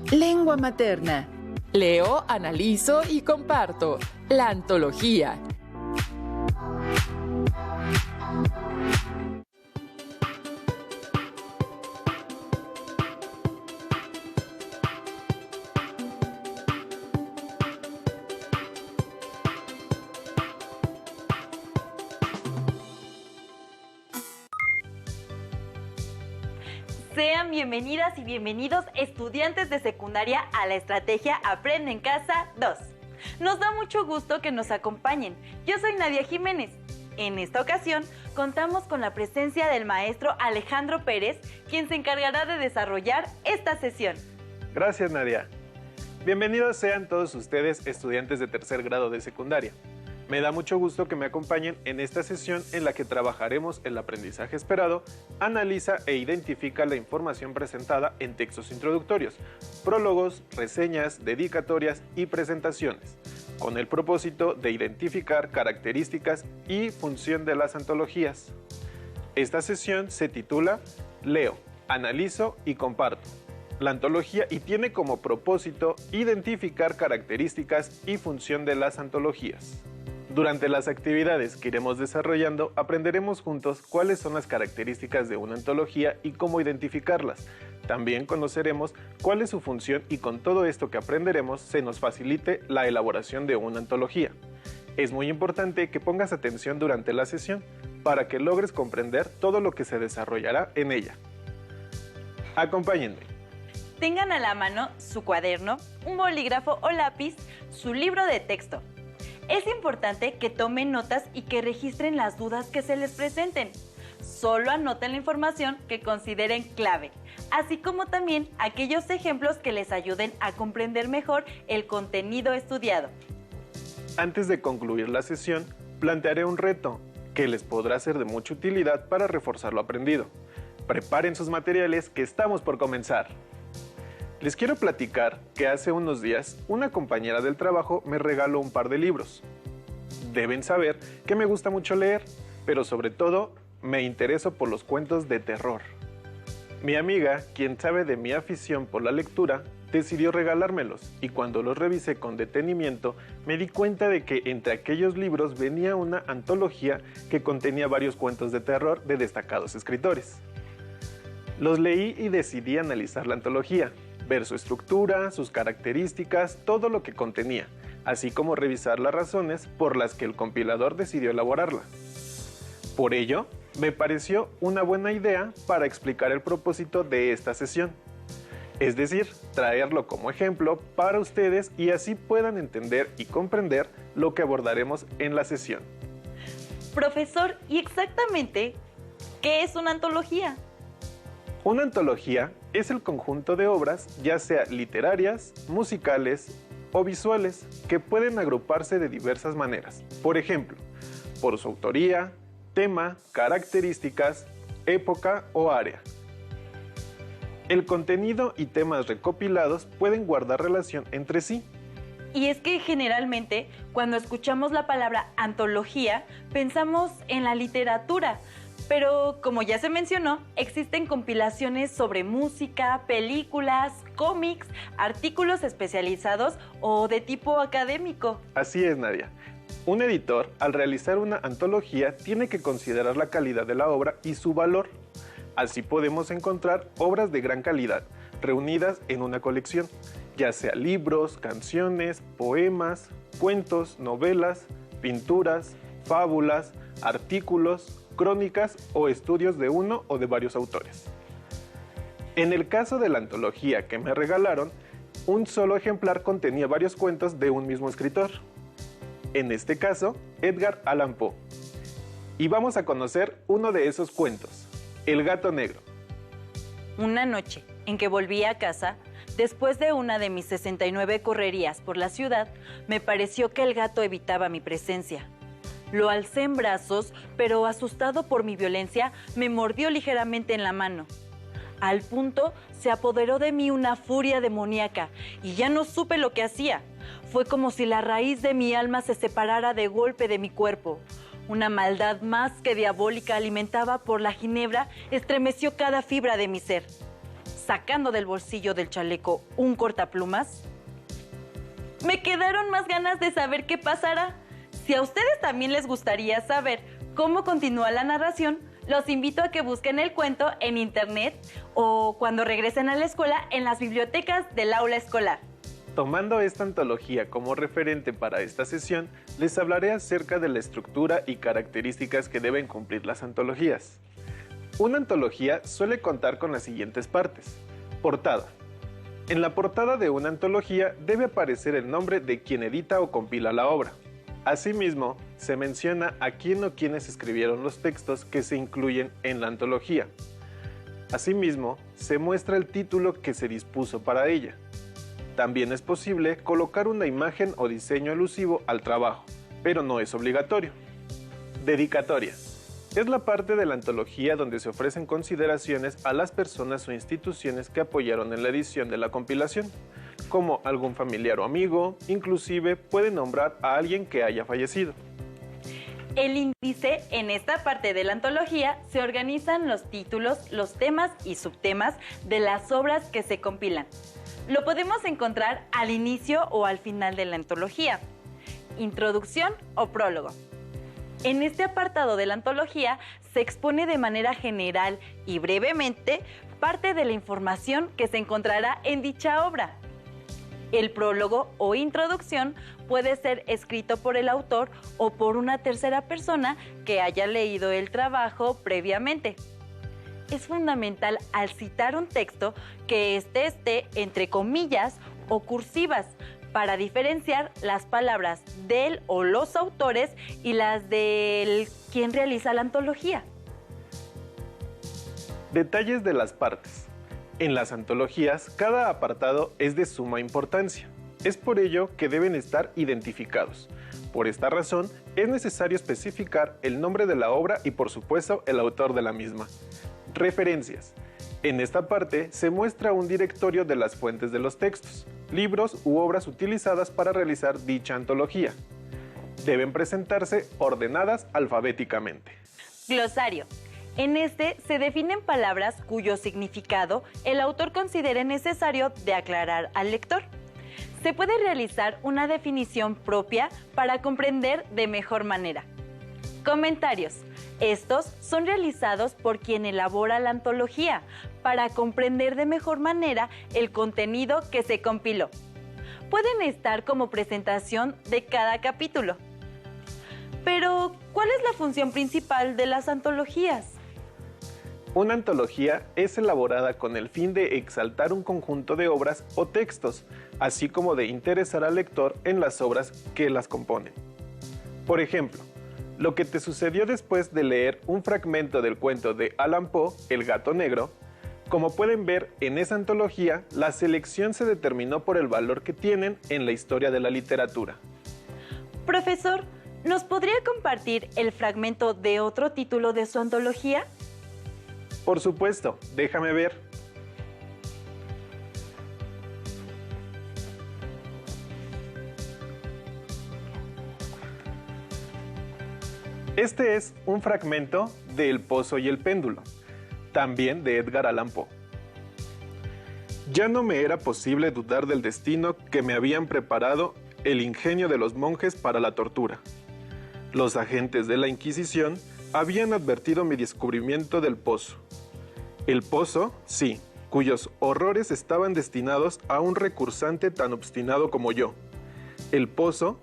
Lengua materna. Leo, analizo y comparto. La antología. Sean bienvenidas y bienvenidos estudiantes de secundaria a la estrategia Aprende en Casa 2. Nos da mucho gusto que nos acompañen. Yo soy Nadia Jiménez. En esta ocasión contamos con la presencia del maestro Alejandro Pérez, quien se encargará de desarrollar esta sesión. Gracias, Nadia. Bienvenidos sean todos ustedes, estudiantes de tercer grado de secundaria. Me da mucho gusto que me acompañen en esta sesión en la que trabajaremos el aprendizaje esperado, analiza e identifica la información presentada en textos introductorios, prólogos, reseñas, dedicatorias y presentaciones, con el propósito de identificar características y función de las antologías. Esta sesión se titula Leo, analizo y comparto la antología y tiene como propósito identificar características y función de las antologías. Durante las actividades que iremos desarrollando, aprenderemos juntos cuáles son las características de una antología y cómo identificarlas. También conoceremos cuál es su función y con todo esto que aprenderemos se nos facilite la elaboración de una antología. Es muy importante que pongas atención durante la sesión para que logres comprender todo lo que se desarrollará en ella. Acompáñenme. Tengan a la mano su cuaderno, un bolígrafo o lápiz, su libro de texto. Es importante que tomen notas y que registren las dudas que se les presenten. Solo anoten la información que consideren clave, así como también aquellos ejemplos que les ayuden a comprender mejor el contenido estudiado. Antes de concluir la sesión, plantearé un reto que les podrá ser de mucha utilidad para reforzar lo aprendido. Preparen sus materiales que estamos por comenzar. Les quiero platicar que hace unos días una compañera del trabajo me regaló un par de libros. Deben saber que me gusta mucho leer, pero sobre todo me intereso por los cuentos de terror. Mi amiga, quien sabe de mi afición por la lectura, decidió regalármelos y cuando los revisé con detenimiento me di cuenta de que entre aquellos libros venía una antología que contenía varios cuentos de terror de destacados escritores. Los leí y decidí analizar la antología, ver su estructura, sus características, todo lo que contenía, así como revisar las razones por las que el compilador decidió elaborarla. Por ello, me pareció una buena idea para explicar el propósito de esta sesión. Es decir, traerlo como ejemplo para ustedes y así puedan entender y comprender lo que abordaremos en la sesión. Profesor, ¿y exactamente qué es una antología? Una antología es el conjunto de obras, ya sea literarias, musicales o visuales, que pueden agruparse de diversas maneras. Por ejemplo, por su autoría, tema, características, época o área. El contenido y temas recopilados pueden guardar relación entre sí. Y es que generalmente, cuando escuchamos la palabra antología, pensamos en la literatura. Pero, como ya se mencionó, existen compilaciones sobre música, películas, cómics, artículos especializados o de tipo académico. Así es, Nadia. Un editor, al realizar una antología, tiene que considerar la calidad de la obra y su valor. Así podemos encontrar obras de gran calidad, reunidas en una colección, ya sea libros, canciones, poemas, cuentos, novelas, pinturas, fábulas, artículos, crónicas o estudios de uno o de varios autores. En el caso de la antología que me regalaron, un solo ejemplar contenía varios cuentos de un mismo escritor. En este caso, Edgar Allan Poe. Y vamos a conocer uno de esos cuentos, El gato negro. Una noche en que volví a casa, después de una de mis 69 correrías por la ciudad, me pareció que el gato evitaba mi presencia. Lo alcé en brazos, pero asustado por mi violencia, me mordió ligeramente en la mano. Al punto, se apoderó de mí una furia demoníaca y ya no supe lo que hacía. Fue como si la raíz de mi alma se separara de golpe de mi cuerpo. Una maldad más que diabólica alimentada por la ginebra estremeció cada fibra de mi ser. sacando del bolsillo del chaleco un cortaplumas. Me quedaron más ganas de saber qué pasará. Si a ustedes también les gustaría saber cómo continúa la narración, los invito a que busquen el cuento en internet o cuando regresen a la escuela en las bibliotecas del aula escolar. Tomando esta antología como referente para esta sesión, les hablaré acerca de la estructura y características que deben cumplir las antologías. Una antología suele contar con las siguientes partes. Portada. En la portada de una antología debe aparecer el nombre de quien edita o compila la obra. Asimismo, se menciona a quién o quiénes escribieron los textos que se incluyen en la antología. Asimismo, se muestra el título que se dispuso para ella. También es posible colocar una imagen o diseño alusivo al trabajo, pero no es obligatorio. Dedicatoria. Es la parte de la antología donde se ofrecen consideraciones a las personas o instituciones que apoyaron en la edición de la compilación, como algún familiar o amigo, inclusive puede nombrar a alguien que haya fallecido. El índice, en esta parte de la antología, se organizan los títulos, los temas y subtemas de las obras que se compilan. Lo podemos encontrar al inicio o al final de la antología. Introducción o prólogo. En este apartado de la antología se expone de manera general y brevemente parte de la información que se encontrará en dicha obra. El prólogo o introducción puede ser escrito por el autor o por una tercera persona que haya leído el trabajo previamente. Es fundamental al citar un texto que esté entre comillas o cursivas para diferenciar las palabras del o los autores y las del quien realiza la antología. Detalles de las partes. En las antologías, cada apartado es de suma importancia. Es por ello que deben estar identificados. Por esta razón, es necesario especificar el nombre de la obra y, por supuesto, el autor de la misma. Referencias. En esta parte se muestra un directorio de las fuentes de los textos, libros u obras utilizadas para realizar dicha antología. Deben presentarse ordenadas alfabéticamente. Glosario. En este se definen palabras cuyo significado el autor considere necesario de aclarar al lector. Se puede realizar una definición propia para comprender de mejor manera. Comentarios. Estos son realizados por quien elabora la antología para comprender de mejor manera el contenido que se compiló. Pueden estar como presentación de cada capítulo. Pero, ¿cuál es la función principal de las antologías? Una antología es elaborada con el fin de exaltar un conjunto de obras o textos, así como de interesar al lector en las obras que las componen. Por ejemplo, lo que te sucedió después de leer un fragmento del cuento de Allan Poe, El gato negro. Como pueden ver, en esa antología, la selección se determinó por el valor que tienen en la historia de la literatura. Profesor, ¿nos podría compartir el fragmento de otro título de su antología? Por supuesto, déjame ver. Este es un fragmento de El pozo y el péndulo, también de Edgar Allan Poe. Ya no me era posible dudar del destino que me habían preparado el ingenio de los monjes para la tortura. Los agentes de la Inquisición habían advertido mi descubrimiento del pozo. El pozo, sí, cuyos horrores estaban destinados a un recursante tan obstinado como yo. El pozo,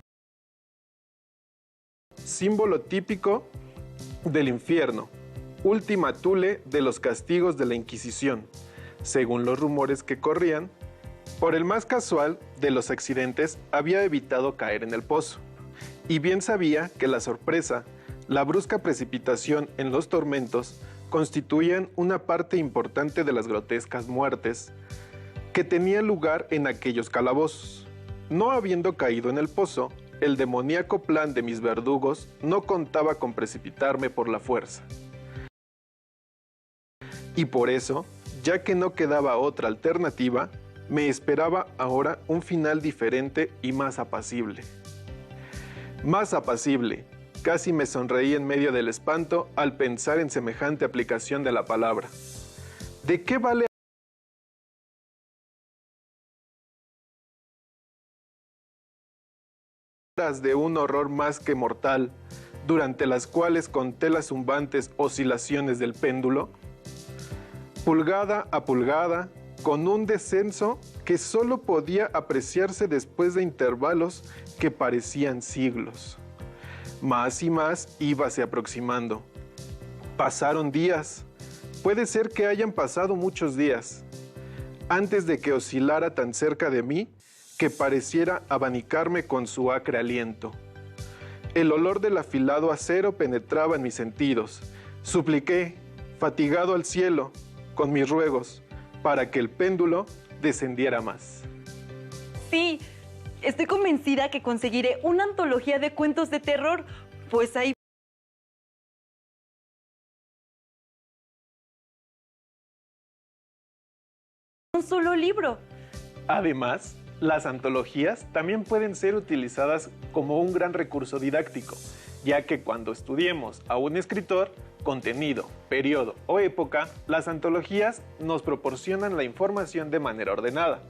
símbolo típico del infierno, última thule de los castigos de la Inquisición, según los rumores que corrían. Por el más casual de los accidentes había evitado caer en el pozo, y bien sabía que la sorpresa, la brusca precipitación en los tormentos constituían una parte importante de las grotescas muertes que tenían lugar en aquellos calabozos. No habiendo caído en el pozo, el demoníaco plan de mis verdugos no contaba con precipitarme por la fuerza. Y por eso, ya que no quedaba otra alternativa, me esperaba ahora un final diferente y más apacible. Más apacible. Casi me sonreí en medio del espanto al pensar en semejante aplicación de la palabra. ¿De qué vale de un horror más que mortal, durante las cuales conté las zumbantes oscilaciones del péndulo, pulgada a pulgada, con un descenso que solo podía apreciarse después de intervalos que parecían siglos. Más y más íbase aproximando. Pasaron días, puede ser que hayan pasado muchos días, antes de que oscilara tan cerca de mí que pareciera abanicarme con su acre aliento. El olor del afilado acero penetraba en mis sentidos. Supliqué, fatigado al cielo, con mis ruegos, para que el péndulo descendiera más. Sí, estoy convencida que conseguiré una antología de cuentos de terror, pues hay un solo libro. Además, las antologías también pueden ser utilizadas como un gran recurso didáctico, ya que cuando estudiemos a un escritor, contenido, periodo o época, las antologías nos proporcionan la información de manera ordenada.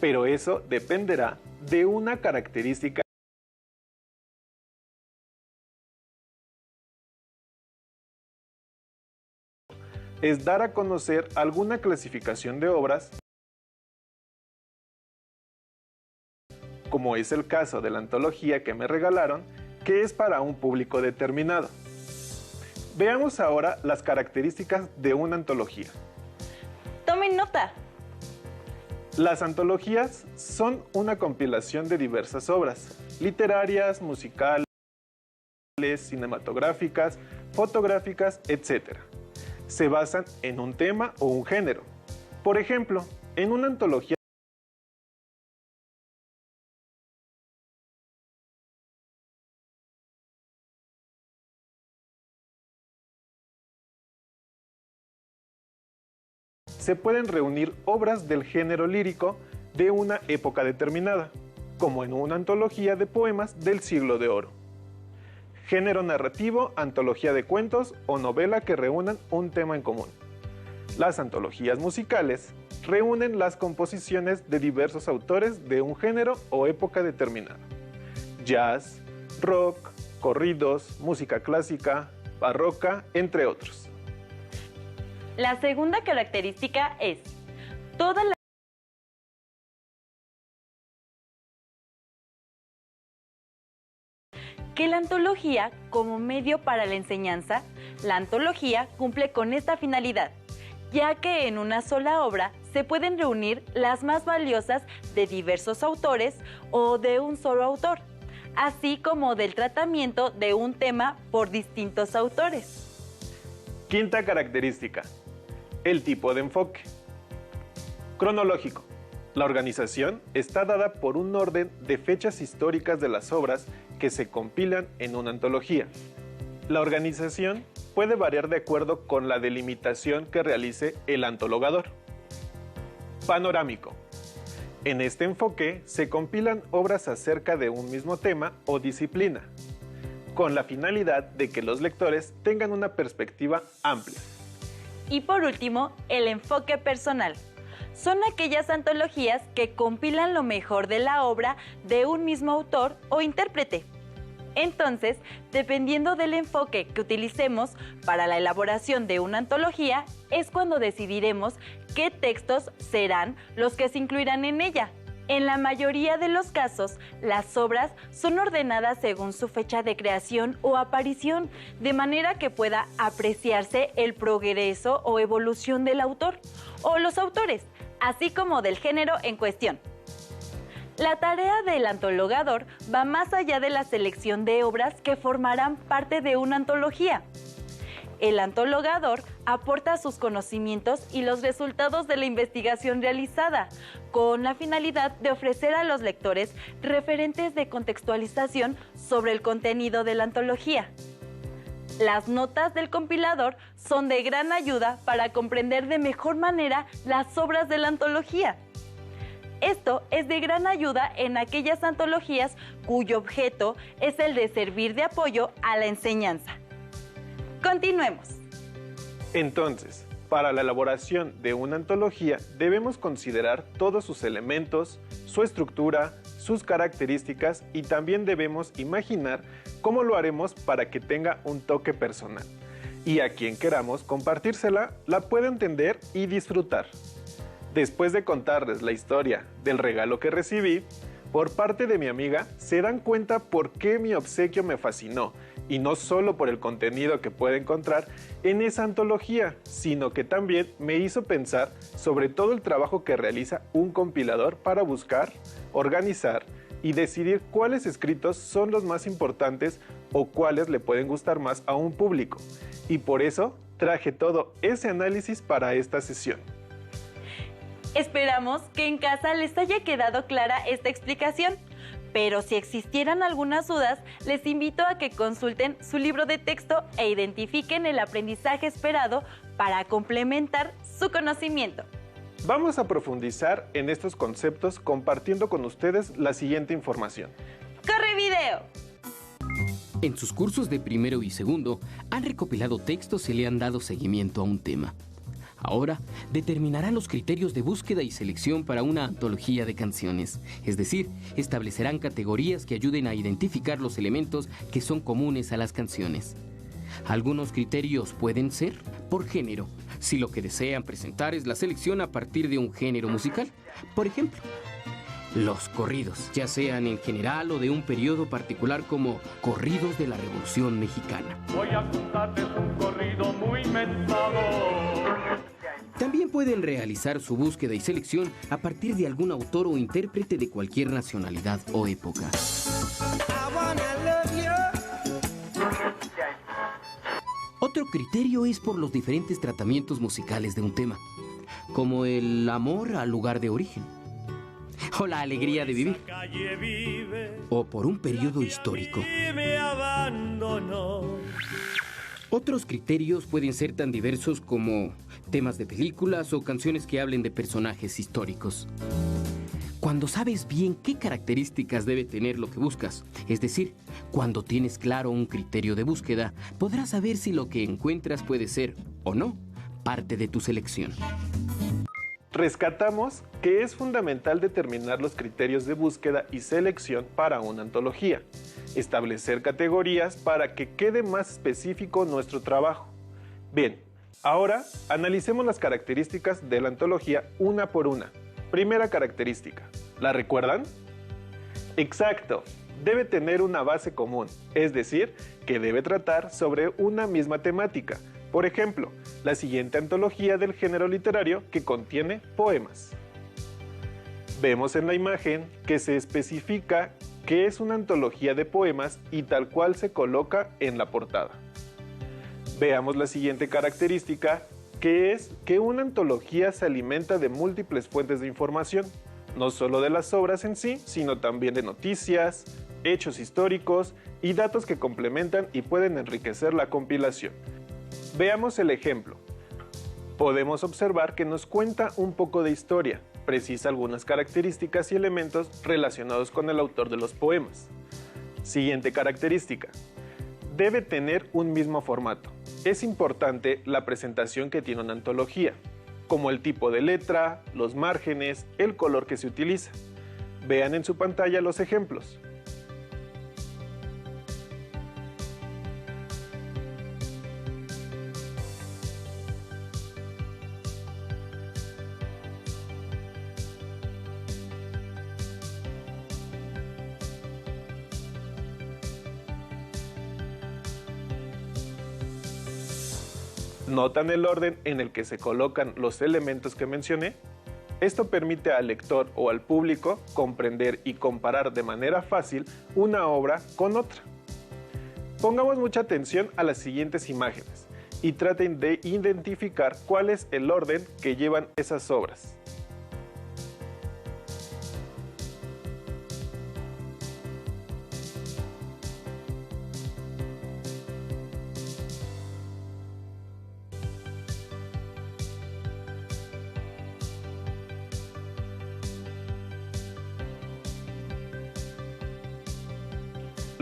Pero eso dependerá de una característica es dar a conocer alguna clasificación de obras, como es el caso de la antología que me regalaron, que es para un público determinado. Veamos ahora las características de una antología. Tomen nota. Las antologías son una compilación de diversas obras, literarias, musicales, cinematográficas, fotográficas, etc. Se basan en un tema o un género. Por ejemplo, en una antología se pueden reunir obras del género lírico de una época determinada, como en una antología de poemas del Siglo de Oro. Género narrativo, antología de cuentos o novela que reúnan un tema en común. Las antologías musicales reúnen las composiciones de diversos autores de un género o época determinada. Jazz, rock, corridos, música clásica, barroca, entre otros. La segunda característica es toda la que la antología, como medio para la enseñanza, la antología cumple con esta finalidad, ya que en una sola obra se pueden reunir las más valiosas de diversos autores o de un solo autor, así como del tratamiento de un tema por distintos autores. Quinta característica: el tipo de enfoque. Cronológico. La organización está dada por un orden de fechas históricas de las obras que se compilan en una antología. La organización puede variar de acuerdo con la delimitación que realice el antologador. Panorámico. En este enfoque se compilan obras acerca de un mismo tema o disciplina, con la finalidad de que los lectores tengan una perspectiva amplia. Y por último, el enfoque personal. Son aquellas antologías que compilan lo mejor de la obra de un mismo autor o intérprete. Entonces, dependiendo del enfoque que utilicemos para la elaboración de una antología, es cuando decidiremos qué textos serán los que se incluirán en ella. En la mayoría de los casos, las obras son ordenadas según su fecha de creación o aparición, de manera que pueda apreciarse el progreso o evolución del autor o los autores, así como del género en cuestión. La tarea del antologador va más allá de la selección de obras que formarán parte de una antología. El antologador aporta sus conocimientos y los resultados de la investigación realizada, con la finalidad de ofrecer a los lectores referentes de contextualización sobre el contenido de la antología. Las notas del compilador son de gran ayuda para comprender de mejor manera las obras de la antología. Esto es de gran ayuda en aquellas antologías cuyo objeto es el de servir de apoyo a la enseñanza. Continuemos. Entonces, para la elaboración de una antología debemos considerar todos sus elementos, su estructura, sus características y también debemos imaginar cómo lo haremos para que tenga un toque personal. Y a quien queramos compartírsela, la puede entender y disfrutar. Después de contarles la historia del regalo que recibí, por parte de mi amiga, se dan cuenta por qué mi obsequio me fascinó, y no solo por el contenido que puede encontrar en esa antología, sino que también me hizo pensar sobre todo el trabajo que realiza un compilador para buscar, organizar y decidir cuáles escritos son los más importantes o cuáles le pueden gustar más a un público. Y por eso traje todo ese análisis para esta sesión. Esperamos que en casa les haya quedado clara esta explicación, pero si existieran algunas dudas, les invito a que consulten su libro de texto e identifiquen el aprendizaje esperado para complementar su conocimiento. Vamos a profundizar en estos conceptos compartiendo con ustedes la siguiente información. ¡Corre video! En sus cursos de primero y segundo, han recopilado textos y le han dado seguimiento a un tema. Ahora, determinarán los criterios de búsqueda y selección para una antología de canciones. Es decir, establecerán categorías que ayuden a identificar los elementos que son comunes a las canciones. Algunos criterios pueden ser por género, si lo que desean presentar es la selección a partir de un género musical. Por ejemplo, los corridos, ya sean en general o de un periodo particular como corridos de la Revolución Mexicana. Voy a contarles un corrido muy mentado. También pueden realizar su búsqueda y selección a partir de algún autor o intérprete de cualquier nacionalidad o época. Otro criterio es por los diferentes tratamientos musicales de un tema, como el amor al lugar de origen, o la alegría de vivir, o por un periodo histórico. Otros criterios pueden ser tan diversos como temas de películas o canciones que hablen de personajes históricos. Cuando sabes bien qué características debe tener lo que buscas, es decir, cuando tienes claro un criterio de búsqueda, podrás saber si lo que encuentras puede ser, o no, parte de tu selección. Rescatamos que es fundamental determinar los criterios de búsqueda y selección para una antología, establecer categorías para que quede más específico nuestro trabajo. Bien, ahora analicemos las características de la antología una por una. Primera característica, ¿la recuerdan? Exacto, debe tener una base común, es decir, que debe tratar sobre una misma temática. Por ejemplo, la siguiente antología del género literario que contiene poemas. Vemos en la imagen que se especifica que es una antología de poemas y tal cual se coloca en la portada. Veamos la siguiente característica, que es que una antología se alimenta de múltiples fuentes de información, no solo de las obras en sí, sino también de noticias, hechos históricos y datos que complementan y pueden enriquecer la compilación. Veamos el ejemplo. Podemos observar que nos cuenta un poco de historia, precisa algunas características y elementos relacionados con el autor de los poemas. Siguiente característica. Debe tener un mismo formato. Es importante la presentación que tiene una antología, como el tipo de letra, los márgenes, el color que se utiliza. Vean en su pantalla los ejemplos. ¿Notan el orden en el que se colocan los elementos que mencioné? Esto permite al lector o al público comprender y comparar de manera fácil una obra con otra. Pongamos mucha atención a las siguientes imágenes y traten de identificar cuál es el orden que llevan esas obras.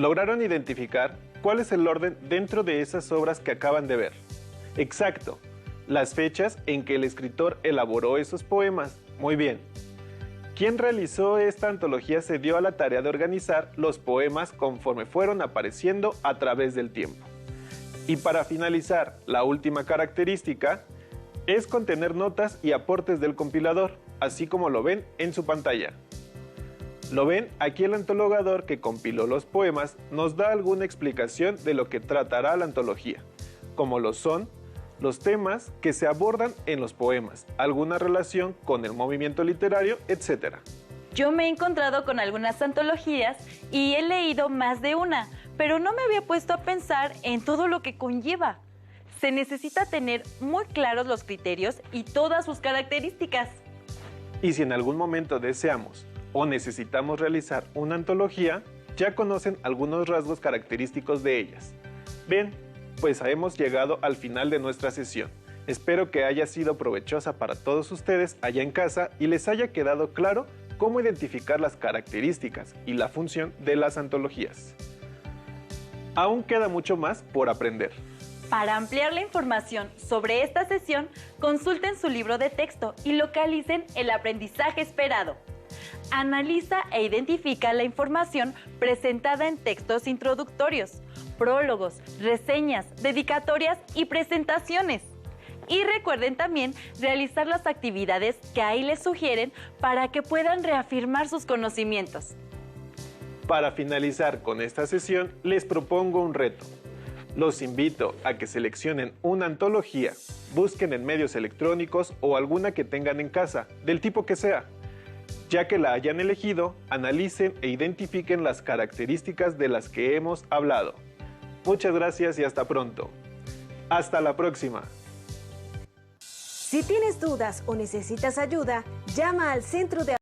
¿Lograron identificar cuál es el orden dentro de esas obras que acaban de ver? Exacto, las fechas en que el escritor elaboró esos poemas. Muy bien. Quien realizó esta antología se dio a la tarea de organizar los poemas conforme fueron apareciendo a través del tiempo. Y para finalizar, la última característica es contener notas y aportes del compilador, así como lo ven en su pantalla. Lo ven, aquí el antologador que compiló los poemas nos da alguna explicación de lo que tratará la antología, como lo son los temas que se abordan en los poemas, alguna relación con el movimiento literario, etc. Yo me he encontrado con algunas antologías y he leído más de una, pero no me había puesto a pensar en todo lo que conlleva. Se necesita tener muy claros los criterios y todas sus características. Y si en algún momento deseamos o necesitamos realizar una antología, ya conocen algunos rasgos característicos de ellas. Bien, pues hemos llegado al final de nuestra sesión. Espero que haya sido provechosa para todos ustedes allá en casa y les haya quedado claro cómo identificar las características y la función de las antologías. Aún queda mucho más por aprender. Para ampliar la información sobre esta sesión, consulten su libro de texto y localicen el aprendizaje esperado. Analiza e identifica la información presentada en textos introductorios, prólogos, reseñas, dedicatorias y presentaciones. Y recuerden también realizar las actividades que ahí les sugieren para que puedan reafirmar sus conocimientos. Para finalizar con esta sesión, les propongo un reto. Los invito a que seleccionen una antología, busquen en medios electrónicos o alguna que tengan en casa, del tipo que sea. Ya que la hayan elegido, analicen e identifiquen las características de las que hemos hablado. Muchas gracias y hasta pronto. Hasta la próxima. Si tienes dudas o necesitas ayuda, llama al Centro de